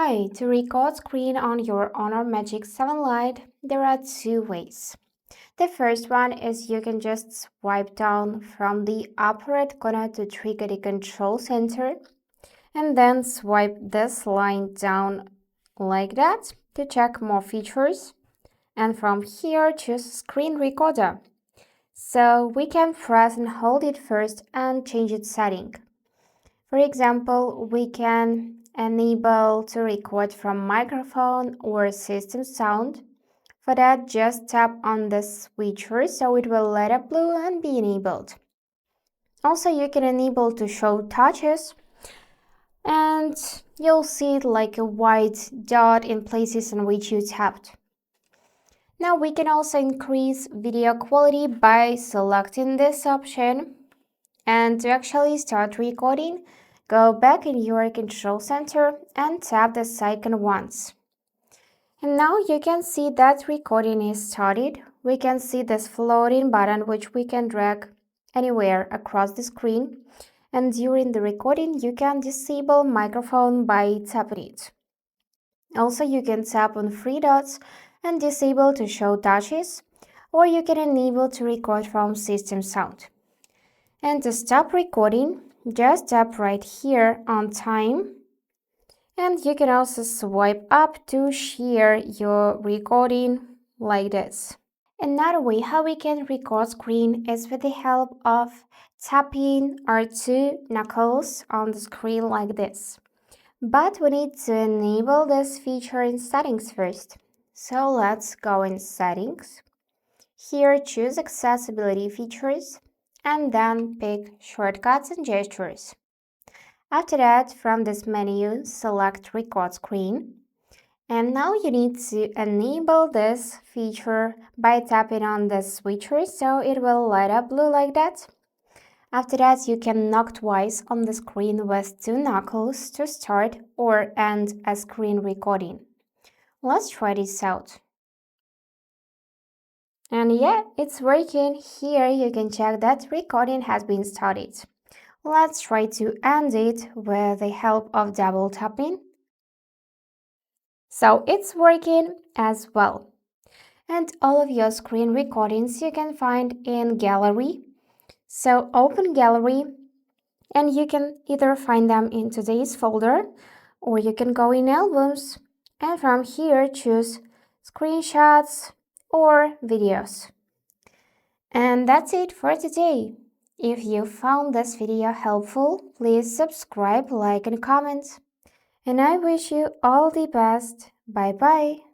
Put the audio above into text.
Hi, to record screen on your Honor Magic 7 Lite, there are two ways. The first one is you can just swipe down from the upper right corner to trigger the control center and then swipe this line down like that to check more features, and from here choose screen recorder. So we can press and hold it first and change its setting. For example, we can enable to record from microphone or system sound. For that, just tap on the switcher so it will light up blue and be enabled. Also, you can enable to show touches and you'll see it like a white dot in places in which you tapped. Now we can also increase video quality by selecting this option, and to actually start recording, go back in your control center and tap this icon once. And now you can see that recording is started. We can see this floating button which we can drag anywhere across the screen. And during the recording, you can disable microphone by tapping it. Also, you can tap on three dots and disable to show touches, or you can enable to record from system sound. And to stop recording, just tap right here on time. And you can also swipe up to share your recording like this. Another way how we can record screen is with the help of tapping our two knuckles on the screen like this. But we need to enable this feature in settings first. So let's go in settings. Here choose accessibility features and then pick shortcuts and gestures. After that, from this menu, select record screen. And now you need to enable this feature by tapping on the switcher so it will light up blue like that. After that, you can knock twice on the screen with two knuckles to start or end a screen recording. Let's try this out. And yeah, it's working. Here you can check that recording has been started. Let's try to end it with the help of double tapping. So it's working as well. And all of your screen recordings you can find in Gallery. So open Gallery and you can either find them in today's folder or you can go in Albums and from here choose Screenshots or Videos. And that's it for today. If you found this video helpful, please subscribe, like and comment. And I wish you all the best. Bye bye.